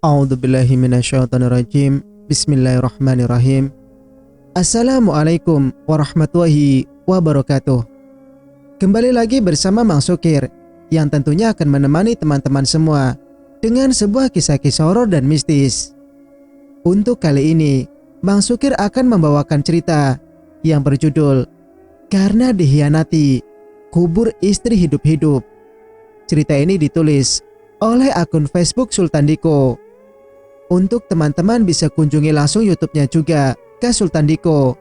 A'udzubillahi minasyaitonirrajim. Bismillahirrahmanirrahim. Assalamualaikum warahmatullahi wabarakatuh. Kembali lagi bersama Mang Sukir, yang tentunya akan menemani teman-teman semua dengan sebuah kisah-kisah horor dan mistis. Untuk kali ini, Mang Sukir akan membawakan cerita yang berjudul Karena Dikhianati, Kubur Istri Hidup-Hidup. Cerita ini ditulis oleh akun Facebook Sultan Diko. Untuk teman-teman bisa kunjungi langsung YouTube-nya juga ke Sultan Diko.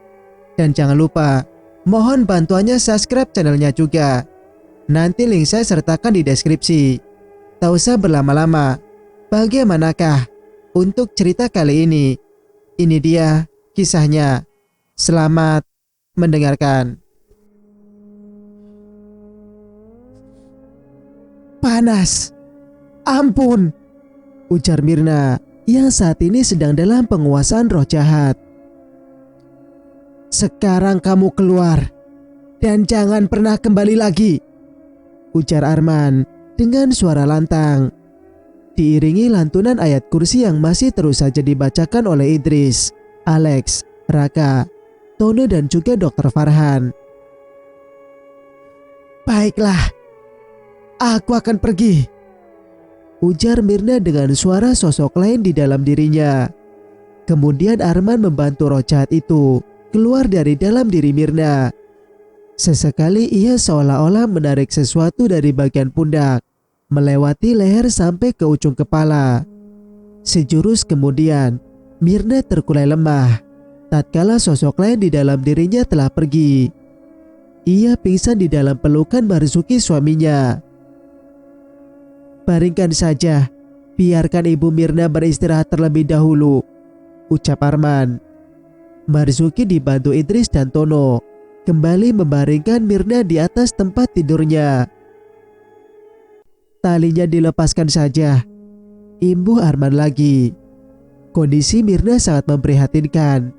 Dan jangan lupa, mohon bantuannya subscribe channelnya juga. Nanti link saya sertakan di deskripsi. Tak usah berlama-lama, bagaimanakah untuk cerita kali ini? Ini dia kisahnya. Selamat mendengarkan. Panas, ampun, ujar Mirna yang saat ini sedang dalam penguasaan roh jahat. Sekarang kamu keluar dan jangan pernah kembali lagi, ujar Arman dengan suara lantang. Diiringi lantunan ayat kursi yang masih terus saja dibacakan oleh Idris, Alex, Raka, Tono dan juga Dr. Farhan. Baiklah, aku akan pergi, ujar Mirna dengan suara sosok lain di dalam dirinya. Kemudian Arman membantu roh jahat itu keluar dari dalam diri Mirna. Sesekali ia seolah-olah menarik sesuatu dari bagian pundak, melewati leher sampai ke ujung kepala. Sejurus kemudian, Mirna terkulai lemah, tatkala sosok lain di dalam dirinya telah pergi. Ia pingsan di dalam pelukan Marzuki suaminya. Baringkan saja, biarkan Ibu Mirna beristirahat terlebih dahulu, ucap Arman. Marzuki dibantu Idris dan Tono kembali membaringkan Mirna di atas tempat tidurnya. Talinya dilepaskan saja, imbuh Arman lagi. Kondisi Mirna sangat memprihatinkan.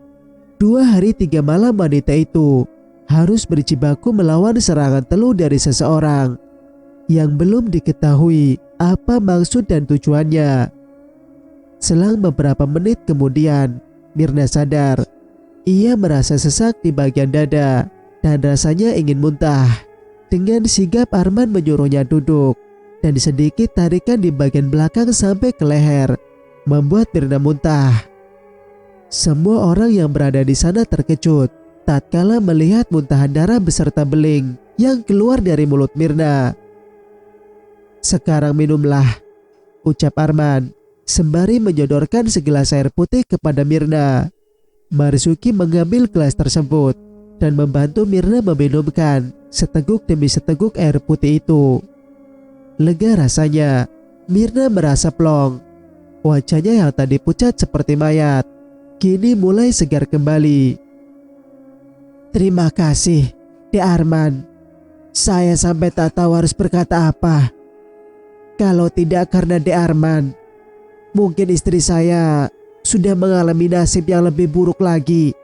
2 hari 3 malam wanita itu harus berjibaku melawan serangan teluh dari seseorang yang belum diketahui apa maksud dan tujuannya. Selang beberapa menit kemudian, Mirna sadar. Ia merasa sesak di bagian dada dan rasanya ingin muntah. Dengan sigap Arman menyuruhnya duduk dan sedikit tarikan di bagian belakang sampai ke leher membuat Mirna muntah. Semua orang yang berada di sana terkejut tatkala melihat muntahan darah beserta beling yang keluar dari mulut Mirna. Sekarang minumlah, ucap Arman sembari menyodorkan segelas air putih kepada Mirna. Marzuki mengambil gelas tersebut dan membantu Mirna meminumkan seteguk demi seteguk air putih itu. Lega rasanya, Mirna merasa plong. Wajahnya yang tadi pucat seperti mayat, kini mulai segar kembali. Terima kasih, Dek Arman. Saya sampai tak tahu harus berkata apa. Kalau tidak karena Dek Arman, mungkin istri saya sudah mengalami nasib yang lebih buruk lagi,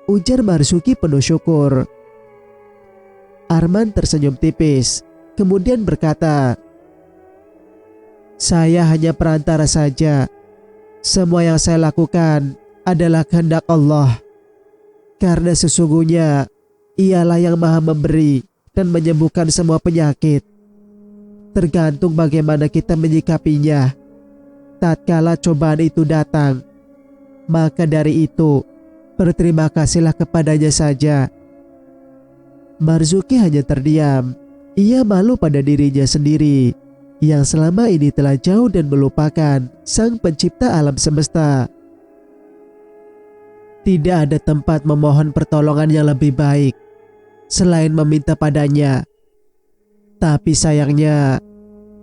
ujar Marzuki penuh syukur. Arman tersenyum tipis, kemudian berkata, saya hanya perantara saja. Semua yang saya lakukan adalah kehendak Allah. Karena sesungguhnya Ialah yang Maha Memberi dan menyembuhkan semua penyakit. Tergantung bagaimana kita menyikapinya. Tatkala cobaan itu datang, maka dari itu berterima kasihlah kepadanya saja. Marzuki hanya terdiam. Ia malu pada dirinya sendiri yang selama ini telah jauh dan melupakan Sang Pencipta alam semesta. Tidak ada tempat memohon pertolongan yang lebih baik selain meminta padanya. Tapi sayangnya,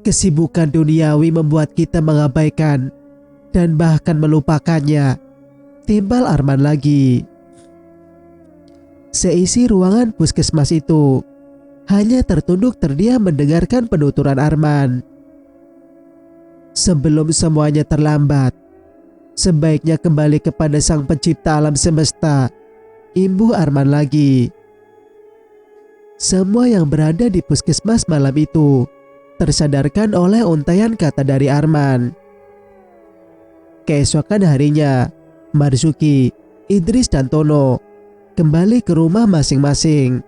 kesibukan duniawi membuat kita mengabaikan dan bahkan melupakannya, timbal Arman lagi. Seisi ruangan puskesmas itu hanya tertunduk terdiam mendengarkan penuturan Arman. Sebelum semuanya terlambat, sebaiknya kembali kepada Sang Pencipta alam semesta, imbuh Arman lagi. Semua yang berada di puskesmas malam itu tersadarkan oleh untaian kata dari Arman. Keesokan harinya, Marzuki, Idris dan Tono kembali ke rumah masing-masing.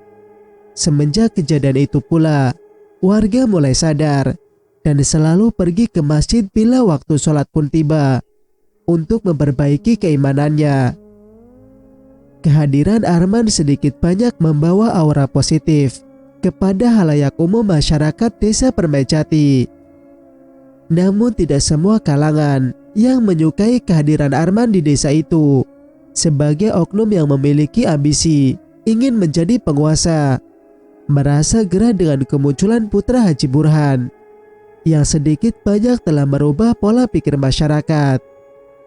Semenjak kejadian itu pula, warga mulai sadar dan selalu pergi ke masjid bila waktu sholat pun tiba untuk memperbaiki keimanannya. Kehadiran Arman sedikit banyak membawa aura positif kepada halayak umum masyarakat desa Permajati. Namun tidak semua kalangan yang menyukai kehadiran Arman di desa itu. Sebagai oknum yang memiliki ambisi ingin menjadi penguasa, merasa gerah dengan kemunculan putra Haji Burhan yang sedikit banyak telah merubah pola pikir masyarakat.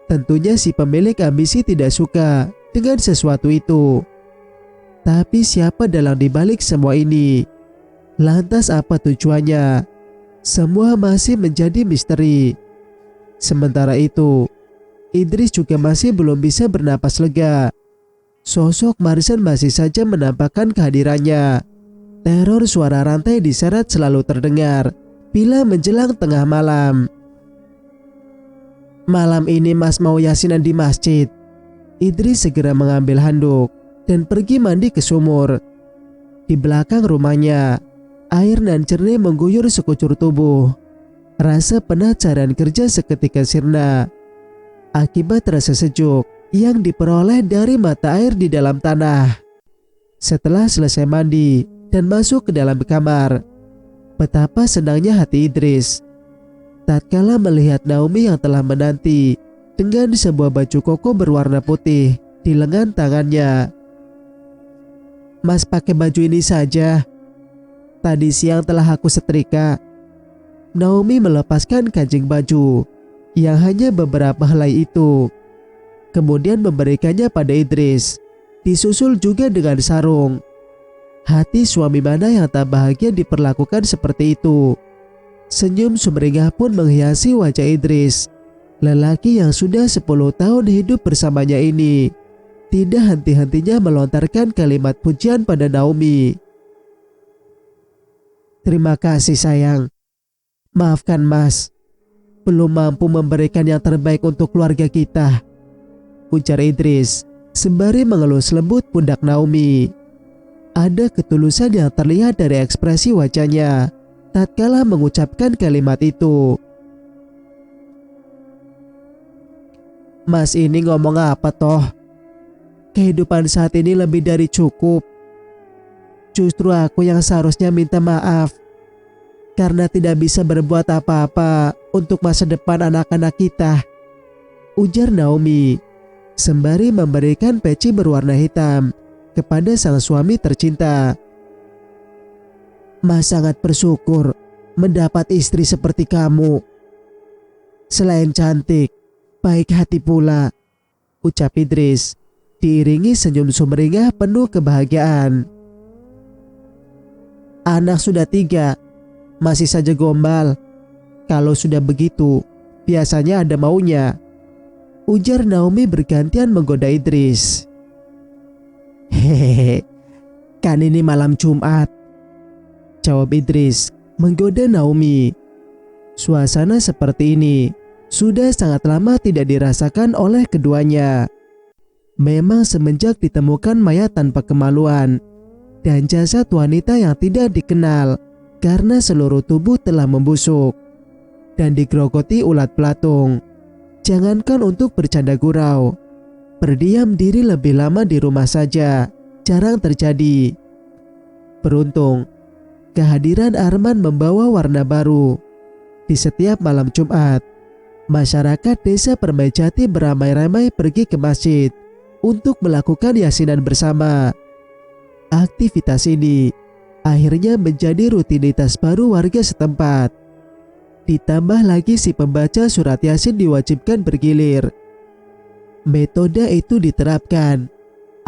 Tentunya si pemilik ambisi tidak suka dengan sesuatu itu. Tapi siapa dalang dibalik semua ini? Lantas apa tujuannya? Semua masih menjadi misteri. Sementara itu, Idris juga masih belum bisa bernapas lega. Sosok Marsan masih saja menampakkan kehadirannya. Teror suara rantai diseret selalu terdengar bila menjelang tengah malam. Malam ini Mas mau yasinan di masjid. Idris segera mengambil handuk dan pergi mandi ke sumur. Di belakang rumahnya, air nan jernih mengguyur sekujur tubuh. Rasa penat dan kerja seketika sirna akibat rasa sejuk yang diperoleh dari mata air di dalam tanah. Setelah selesai mandi dan masuk ke dalam kamar, betapa senangnya hati Idris tatkala melihat Naomi yang telah menanti dengan sebuah baju koko berwarna putih di lengan tangannya. Mas pakai baju ini saja. Tadi siang telah aku setrika. Naomi melepaskan kancing baju yang hanya beberapa helai itu, kemudian memberikannya pada Idris, disusul juga dengan sarung. Hati suami mana yang tak bahagia diperlakukan seperti itu. Senyum sumringah pun menghiasi wajah Idris. Lelaki yang sudah 10 tahun hidup bersamanya ini tidak henti-hentinya melontarkan kalimat pujian pada Naomi. Terima kasih sayang. Maafkan Mas, belum mampu memberikan yang terbaik untuk keluarga kita, ujar Idris sembari mengelus lembut pundak Naomi. Ada ketulusan yang terlihat dari ekspresi wajahnya tatkala mengucapkan kalimat itu. Mas ini ngomong apa toh? Kehidupan saat ini lebih dari cukup. Justru aku yang seharusnya minta maaf karena tidak bisa berbuat apa-apa untuk masa depan anak-anak kita, ujar Naomi sembari memberikan peci berwarna hitam kepada sang suami tercinta. Mas sangat bersyukur mendapat istri seperti kamu. Selain cantik, baik hati pula, ucap Idris diiringi senyum sumringah penuh kebahagiaan. Anak sudah 3, masih saja gombal. Kalau sudah begitu, biasanya ada maunya, ujar Naomi bergantian menggoda Idris. Hehehe, kan ini malam Jumat, jawab Idris menggoda Naomi. Suasana seperti ini sudah sangat lama tidak dirasakan oleh keduanya. Memang semenjak ditemukan mayat tanpa kemaluan dan jasad wanita yang tidak dikenal karena seluruh tubuh telah membusuk dan digerogoti ulat belatung, jangankan untuk bercanda gurau, berdiam diri lebih lama di rumah saja jarang terjadi. Beruntung, kehadiran Arman membawa warna baru. Di setiap malam Jumat, masyarakat desa Permajati beramai-ramai pergi ke masjid untuk melakukan yasinan bersama. Aktivitas ini akhirnya menjadi rutinitas baru warga setempat. Ditambah lagi si pembaca surat Yasin diwajibkan bergilir. Metode itu diterapkan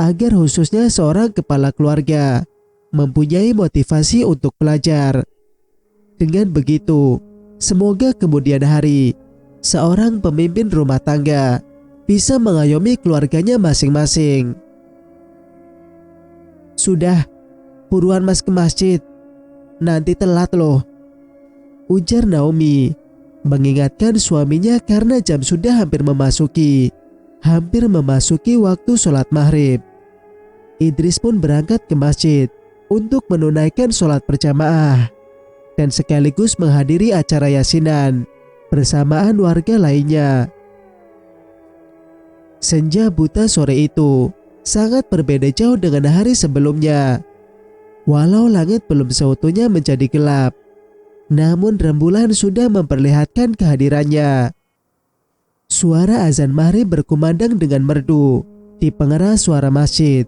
agar khususnya seorang kepala keluarga mempunyai motivasi untuk belajar. Dengan begitu, semoga kemudian hari seorang pemimpin rumah tangga bisa mengayomi keluarganya masing-masing. Sudah, buruan Mas ke masjid. Nanti telat loh, ujar Naomi mengingatkan suaminya karena jam sudah hampir memasuki waktu sholat maghrib. Idris pun berangkat ke masjid untuk menunaikan sholat berjamaah dan sekaligus menghadiri acara yasinan bersamaan warga lainnya. Senja buta sore itu sangat berbeda jauh dengan hari sebelumnya. Walau langit belum seutuhnya menjadi gelap, namun rembulan sudah memperlihatkan kehadirannya. Suara azan maghrib berkumandang dengan merdu di pengeras suara masjid,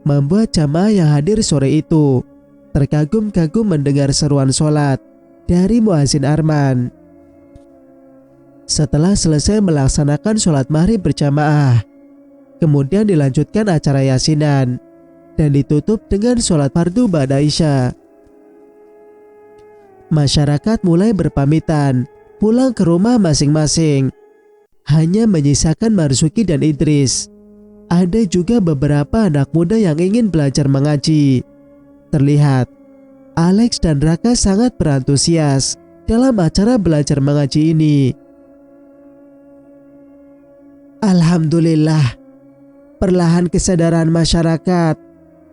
membuat jamaah yang hadir sore itu terkagum-kagum mendengar seruan sholat dari muazin Arman. Setelah selesai melaksanakan sholat maghrib berjamaah, kemudian dilanjutkan acara yasinan dan ditutup dengan sholat fardu ba'da isya. Masyarakat mulai berpamitan pulang ke rumah masing-masing. Hanya menyisakan Marzuki dan Idris. Ada juga beberapa anak muda yang ingin belajar mengaji. Terlihat Alex dan Raka sangat berantusias dalam acara belajar mengaji ini. Alhamdulillah, perlahan kesadaran masyarakat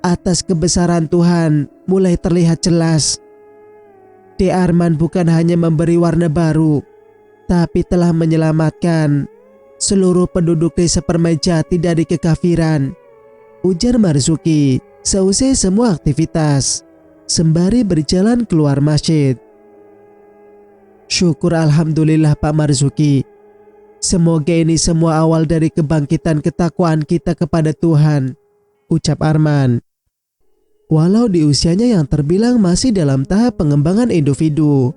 atas kebesaran Tuhan mulai terlihat jelas. D. Arman bukan hanya memberi warna baru, tapi telah menyelamatkan seluruh penduduk desa Permajati dari kekafiran, ujar Marzuki seusai semua aktivitas sembari berjalan keluar masjid. Syukur alhamdulillah Pak Marzuki. Semoga ini semua awal dari kebangkitan ketakwaan kita kepada Tuhan, ucap Arman. Walau di usianya yang terbilang masih dalam tahap pengembangan individu,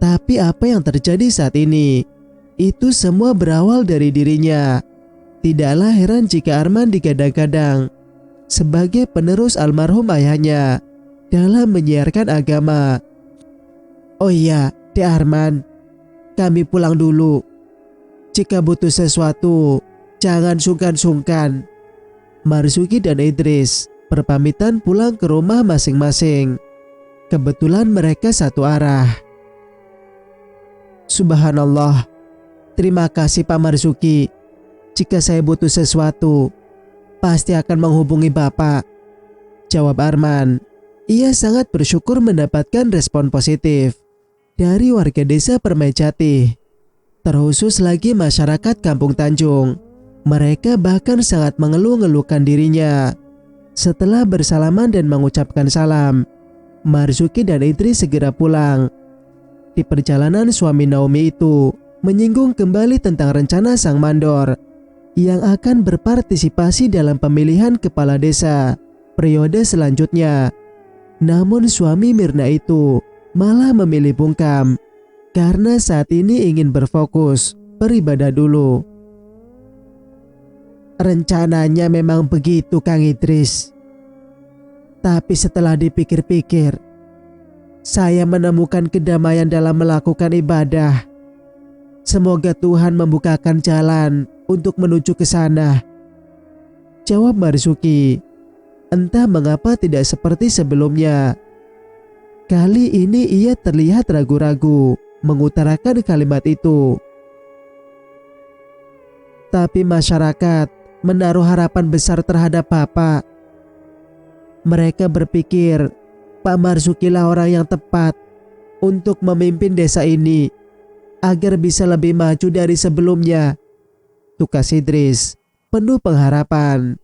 tapi apa yang terjadi saat ini, itu semua berawal dari dirinya. Tidaklah heran jika Arman digadang-gadang sebagai penerus almarhum ayahnya dalam menyiarkan agama. Oh iya, D. Arman, kami pulang dulu. Jika butuh sesuatu, jangan sungkan-sungkan. Marzuki dan Idris berpamitan pulang ke rumah masing-masing. Kebetulan mereka satu arah. Subhanallah, terima kasih Pak Marzuki. Jika saya butuh sesuatu, pasti akan menghubungi Bapak, jawab Arman. Ia sangat bersyukur mendapatkan respon positif dari warga desa Permajati. Terkhusus lagi masyarakat Kampung Tanjung. Mereka bahkan sangat mengeluh-ngeluhkan dirinya. Setelah bersalaman dan mengucapkan salam, Marzuki dan Idris segera pulang. Di perjalanan suami Naomi itu menyinggung kembali tentang rencana sang mandor yang akan berpartisipasi dalam pemilihan kepala desa periode selanjutnya. Namun suami Mirna itu malah memilih bungkam karena saat ini ingin berfokus beribadah dulu. Rencananya memang begitu Kang Idris. Tapi setelah dipikir-pikir, saya menemukan kedamaian dalam melakukan ibadah. Semoga Tuhan membukakan jalan untuk menuju ke sana, jawab Marzuki. Entah mengapa tidak seperti sebelumnya. Kali ini ia terlihat ragu-ragu mengutarakan kalimat itu. Tapi masyarakat menaruh harapan besar terhadap Bapak. Mereka berpikir Pak Marzuki lah orang yang tepat untuk memimpin desa ini agar bisa lebih maju dari sebelumnya, tukas Idris penuh pengharapan.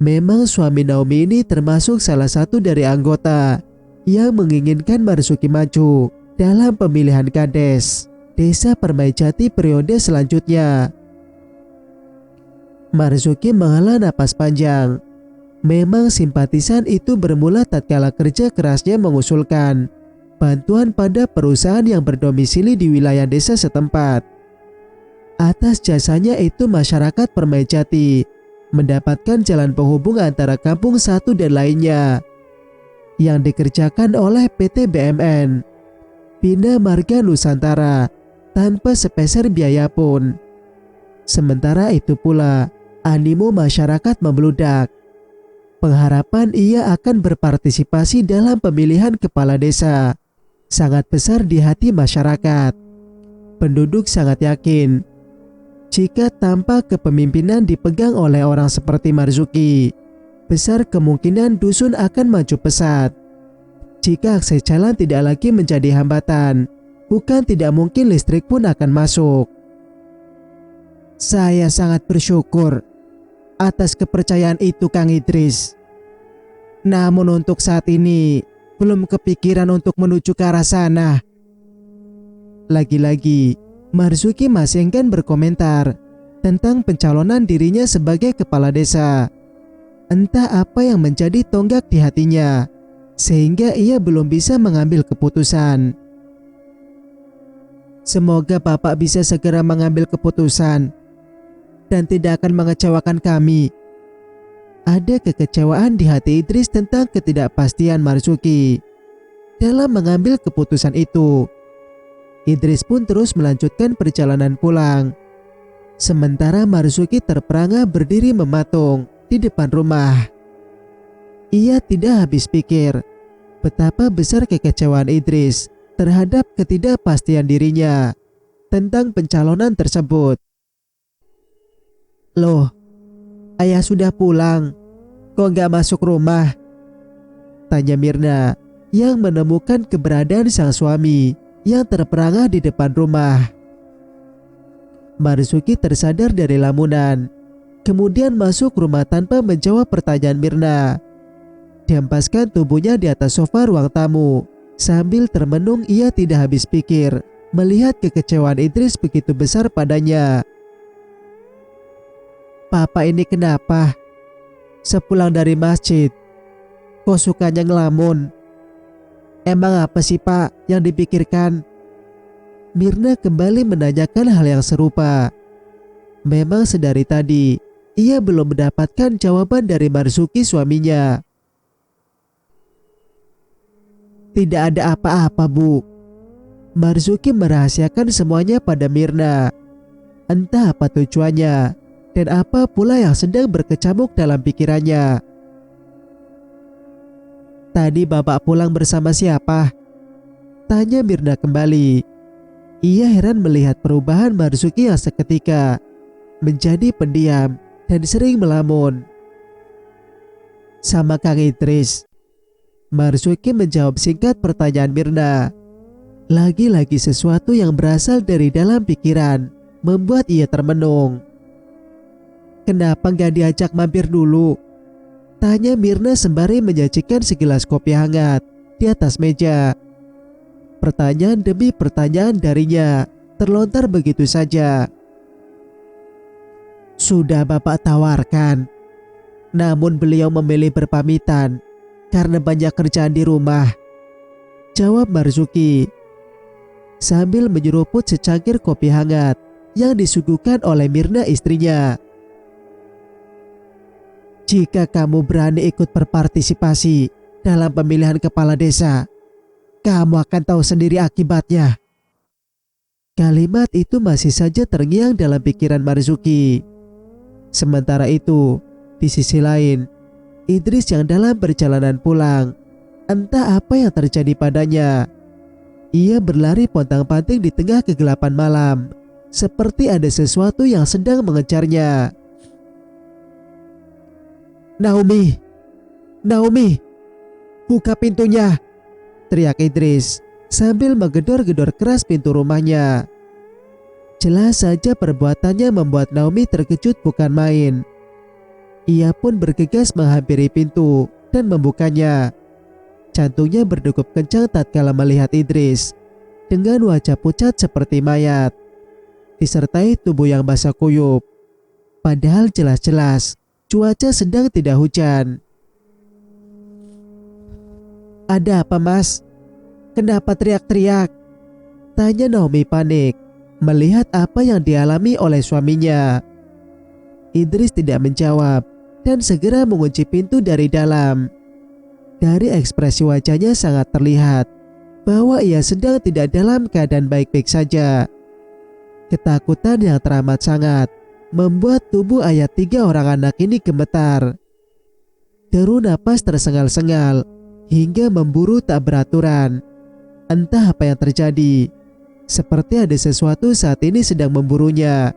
Memang suami Naomi ini termasuk salah satu dari anggota yang menginginkan Marzuki maju dalam pemilihan kades desa Permajati periode selanjutnya. Marzuki menghela napas panjang. Memang simpatisan itu bermula tatkala kerja kerasnya mengusulkan bantuan pada perusahaan yang berdomisili di wilayah desa setempat. Atas jasanya itu masyarakat Permajati mendapatkan jalan penghubung antara kampung satu dan lainnya yang dikerjakan oleh PT BMN Bina Marga Nusantara tanpa sepeser biaya pun. Sementara itu pula animo masyarakat membludak. Pengharapan ia akan berpartisipasi dalam pemilihan kepala desa sangat besar di hati masyarakat. penduduk sangat yakin jika tanpa kepemimpinan dipegang oleh orang seperti Marzuki, besar kemungkinan dusun akan maju pesat. Jika akses jalan tidak lagi menjadi hambatan, bukan tidak mungkin listrik pun akan masuk. Saya sangat bersyukur atas kepercayaan itu, Kang Idris. Namun untuk saat ini, belum kepikiran untuk menuju ke arah sana. Lagi-lagi, Marzuki masih enggan berkomentar tentang pencalonan dirinya sebagai kepala desa. Entah apa yang menjadi tonggak di hatinya, sehingga ia belum bisa mengambil keputusan. Semoga Bapak bisa segera mengambil keputusan dan tidak akan mengecewakan kami. Ada kekecewaan di hati Idris tentang ketidakpastian Marzuki dalam mengambil keputusan itu. Idris pun terus melanjutkan perjalanan pulang. Sementara Marzuki terperangah berdiri mematung di depan rumah. Ia tidak habis pikir betapa besar kekecewaan Idris terhadap ketidakpastian dirinya tentang pencalonan tersebut. Loh, ayah sudah pulang, kok nggak masuk rumah? Tanya Mirna yang menemukan keberadaan sang suami yang terperangah di depan rumah. Marzuki tersadar dari lamunan, kemudian masuk rumah tanpa menjawab pertanyaan Mirna. Dihempaskan tubuhnya di atas sofa ruang tamu. Sambil termenung, ia tidak habis pikir melihat kekecewaan Idris begitu besar padanya. Papa ini kenapa? Sepulang dari masjid, kok sukanya ngelamun? Emang apa sih Pak yang dipikirkan? Mirna kembali menanyakan hal yang serupa. Memang sedari tadi, ia belum mendapatkan jawaban dari Marzuki suaminya. Tidak ada apa-apa, Bu. Marzuki merahasiakan semuanya pada Mirna. Entah apa tujuannya dan apa pula yang sedang berkecamuk dalam pikirannya. Tadi Bapak pulang bersama siapa? Tanya Mirna kembali. Ia heran melihat perubahan Marzuki yang seketika menjadi pendiam dan sering melamun. Sama Kang Idris. Marzuki menjawab singkat pertanyaan Mirna. Lagi-lagi sesuatu yang berasal dari dalam pikiran membuat ia termenung. Kenapa gak diajak mampir dulu? Tanya Mirna sembari menyajikan segelas kopi hangat di atas meja. Pertanyaan demi pertanyaan darinya terlontar begitu saja. Sudah Bapak tawarkan, namun beliau memilih berpamitan karena banyak kerjaan di rumah, jawab Marzuki sambil menyeruput secangkir kopi hangat yang disuguhkan oleh Mirna istrinya. Jika kamu berani ikut berpartisipasi dalam pemilihan kepala desa, kamu akan tahu sendiri akibatnya. Kalimat itu masih saja terngiang dalam pikiran Marzuki. Sementara itu, di sisi lain, Idris yang dalam perjalanan pulang, entah apa yang terjadi padanya. Ia berlari pontang-panting di tengah kegelapan malam, seperti ada sesuatu yang sedang mengejarnya. Naomi, Naomi, buka pintunya, teriak Idris sambil menggedor-gedor keras pintu rumahnya. Jelas saja perbuatannya membuat Naomi terkejut bukan main. Ia pun bergegas menghampiri pintu dan membukanya. Jantungnya berdegup kencang tatkala melihat Idris dengan wajah pucat seperti mayat, disertai tubuh yang basah kuyup. Padahal jelas-jelas cuaca sedang tidak hujan. Ada apa Mas? Kenapa teriak-teriak? Tanya Naomi panik melihat apa yang dialami oleh suaminya. Idris tidak menjawab dan segera mengunci pintu dari dalam. Dari ekspresi wajahnya sangat terlihat bahwa ia sedang tidak dalam keadaan baik-baik saja. Ketakutan yang teramat sangat membuat tubuh ayah 3 orang anak ini gemetar. Deru napas tersengal-sengal hingga memburu tak beraturan. Entah apa yang terjadi, seperti ada sesuatu saat ini sedang memburunya.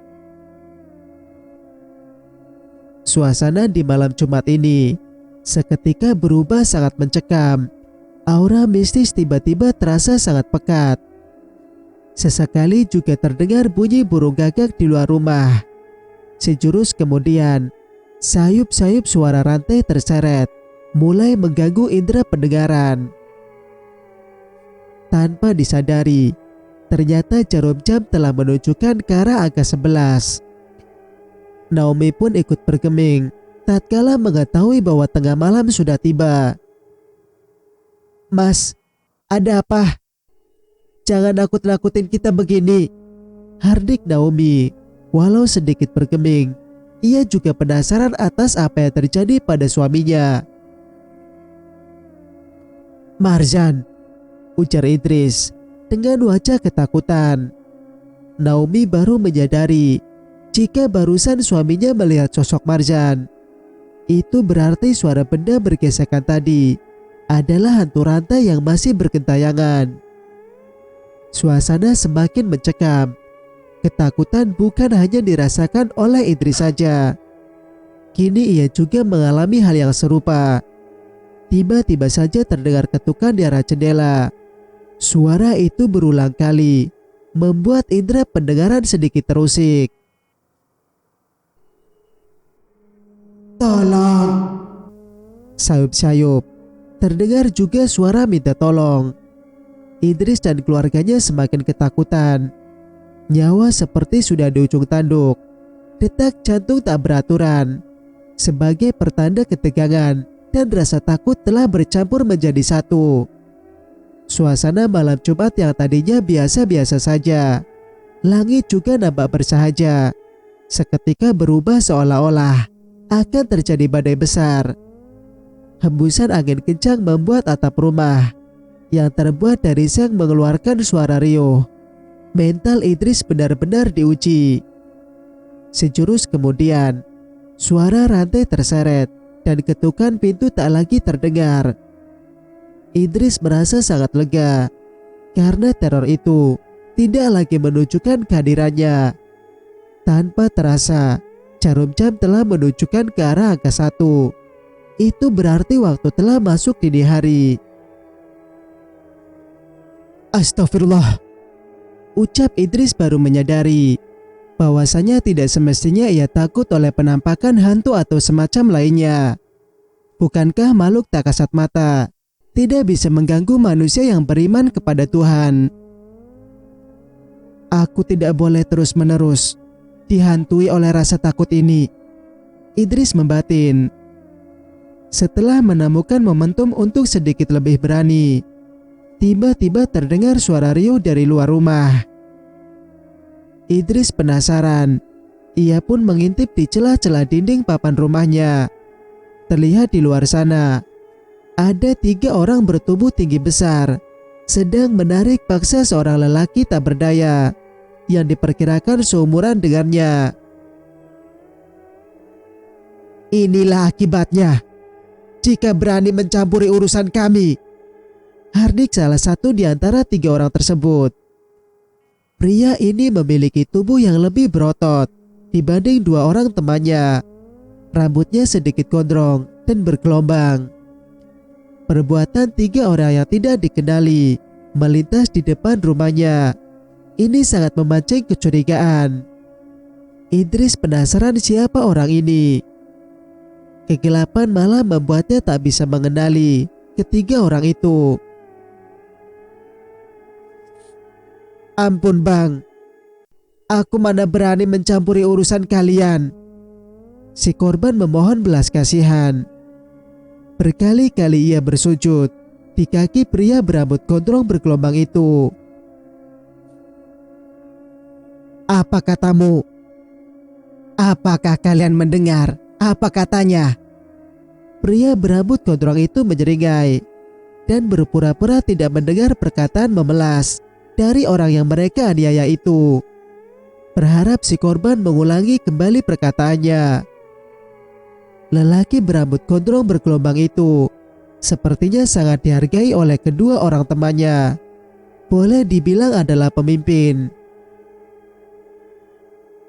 Suasana di malam Jumat ini seketika berubah sangat mencekam. Aura mistis tiba-tiba terasa sangat pekat. Sesekali juga terdengar bunyi burung gagak di luar rumah. Sejurus kemudian, sayup-sayup suara rantai terseret mulai mengganggu indera pendengaran. Tanpa disadari, ternyata jarum jam telah menunjukkan ke arah angka 11. Naomi pun ikut bergeming tatkala mengetahui bahwa tengah malam sudah tiba. "Mas, ada apa? Jangan nakut-nakutin kita begini," hardik Naomi. Walau sedikit bergeming, ia juga penasaran atas apa yang terjadi pada suaminya. "Marzan," ujar Idris dengan wajah ketakutan. Naomi baru menyadari jika barusan suaminya melihat sosok Marzan. Itu berarti suara benda bergesekan tadi adalah hantu rantai yang masih bergentayangan. Suasana semakin mencekam. Ketakutan bukan hanya dirasakan oleh Idris saja. Kini ia juga mengalami hal yang serupa. Tiba-tiba saja terdengar ketukan di arah jendela. Suara itu berulang kali, membuat indera pendengaran sedikit terusik. "Tolong!" sayup-sayup. Terdengar juga suara minta tolong. Idris dan keluarganya semakin ketakutan. Nyawa seperti sudah di ujung tanduk. Detak jantung tak beraturan. Sebagai pertanda ketegangan dan rasa takut telah bercampur menjadi satu. Suasana malam Jumat yang tadinya biasa-biasa saja, langit juga nampak bersahaja. Seketika berubah seolah-olah akan terjadi badai besar. Hembusan angin kencang membuat atap rumah yang terbuat dari seng mengeluarkan suara riuh. Mental Idris benar-benar diuji. Sejurus kemudian, suara rantai terseret dan ketukan pintu tak lagi terdengar. Idris merasa sangat lega karena teror itu tidak lagi menunjukkan kehadirannya. Tanpa terasa, jarum jam telah menunjukkan ke arah angka 1. Itu berarti waktu telah masuk dini hari. "Astagfirullah," ucap Idris baru menyadari bahwasanya tidak semestinya ia takut oleh penampakan hantu atau semacam lainnya. Bukankah makhluk tak kasat mata tidak bisa mengganggu manusia yang beriman kepada Tuhan? "Aku tidak boleh terus-menerus dihantui oleh rasa takut ini," Idris membatin. Setelah menemukan momentum untuk sedikit lebih berani, tiba-tiba terdengar suara riuh dari luar rumah. Idris penasaran. Ia pun mengintip di celah-celah dinding papan rumahnya. Terlihat di luar sana, ada 3 orang bertubuh tinggi besar sedang menarik paksa seorang lelaki tak berdaya yang diperkirakan seumuran dengannya. "Inilah akibatnya jika berani mencampuri urusan kami," hardik salah satu di antara 3 orang tersebut. Pria ini memiliki tubuh yang lebih berotot dibanding 2 orang temannya. Rambutnya sedikit gondrong dan bergelombang. Perbuatan 3 orang yang tidak dikenali melintas di depan rumahnya. Ini sangat memancing kecurigaan. Idris penasaran siapa orang ini. Kegelapan malah membuatnya tak bisa mengenali ketiga orang itu. "Ampun bang, aku mana berani mencampuri urusan kalian." Si korban memohon belas kasihan. Berkali-kali ia bersujud di kaki pria berambut gondrong bergelombang itu. "Apa katamu? Apakah kalian mendengar apa katanya?" Pria berambut gondrong itu menyeringai dan berpura-pura tidak mendengar perkataan memelas dari orang yang mereka aniaya itu. Berharap si korban mengulangi kembali perkataannya. Lelaki berambut gondrong bergelombang itu sepertinya sangat dihargai oleh kedua orang temannya. boleh dibilang adalah pemimpin.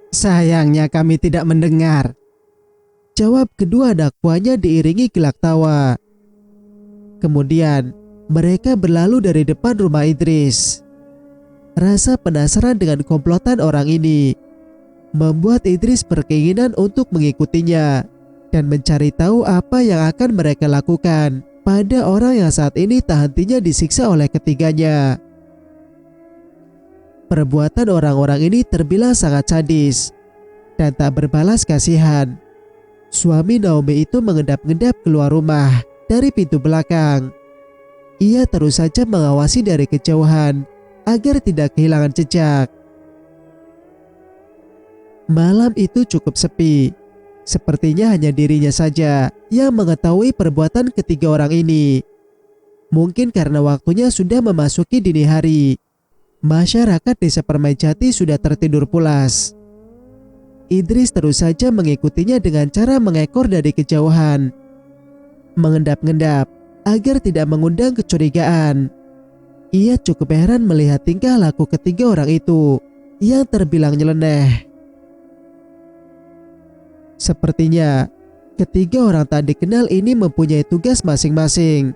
Sayangnya kami tidak mendengar, jawab kedua anak buahnya diiringi gelak tawa. Kemudian mereka berlalu dari depan rumah Idris. Rasa penasaran dengan komplotan orang ini membuat Idris berkeinginan untuk mengikutinya dan mencari tahu apa yang akan mereka lakukan pada orang yang saat ini tak hentinya disiksa oleh ketiganya. Perbuatan orang-orang ini terbilang sangat sadis dan tak berbalas kasihan. Suami Naomi itu mengendap-endap keluar rumah dari pintu belakang. Ia terus saja mengawasi dari kejauhan agar tidak kehilangan jejak. Malam itu cukup sepi. Sepertinya hanya dirinya saja yang mengetahui perbuatan ketiga orang ini. Mungkin karena waktunya sudah memasuki dini hari, masyarakat desa Permaijati sudah tertidur pulas. Idris terus saja mengikutinya dengan cara mengekor dari kejauhan, mengendap-endap agar tidak mengundang kecurigaan. Ia cukup heran melihat tingkah laku ketiga orang itu yang terbilang nyeleneh. Sepertinya ketiga orang tak dikenal ini mempunyai tugas masing-masing.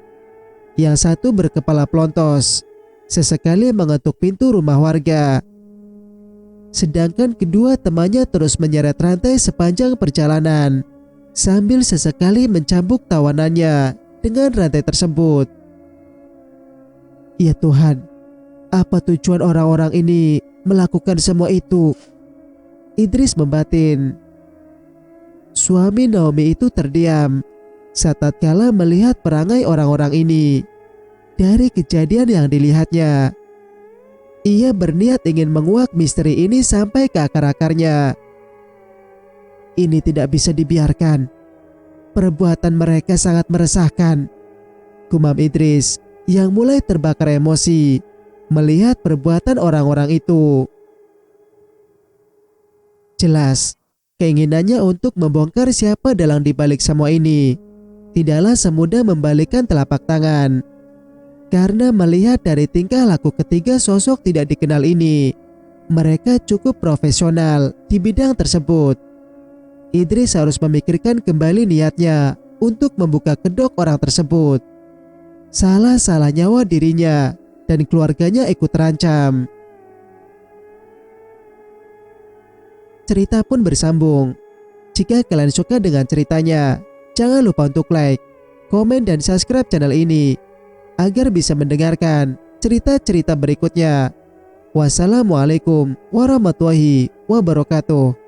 Yang satu berkepala pelontos, sesekali mengetuk pintu rumah warga. Sedangkan kedua temannya terus menyeret rantai sepanjang perjalanan, sambil sesekali mencambuk tawanannya dengan rantai tersebut. Ya Tuhan, apa tujuan orang-orang ini melakukan semua itu? Idris membatin. Suami Naomi itu terdiam saat tatkala melihat perangai orang-orang ini. Dari kejadian yang dilihatnya, ia berniat ingin menguak misteri ini sampai ke akar-akarnya. Ini tidak bisa dibiarkan. Perbuatan mereka sangat meresahkan, gumam Idris yang mulai terbakar emosi melihat perbuatan orang-orang itu. Jelas, keinginannya untuk membongkar siapa dalang dibalik semua ini tidaklah semudah membalikkan telapak tangan. Karena melihat dari tingkah laku ketiga sosok tidak dikenal ini, mereka cukup profesional di bidang tersebut. Idris harus memikirkan kembali niatnya untuk membuka kedok orang tersebut. Salah-salah nyawa dirinya dan keluarganya ikut terancam. Cerita pun bersambung. Jika kalian suka dengan ceritanya, jangan lupa untuk like, komen, dan subscribe channel ini agar bisa mendengarkan cerita-cerita berikutnya. Wassalamualaikum warahmatullahi wabarakatuh.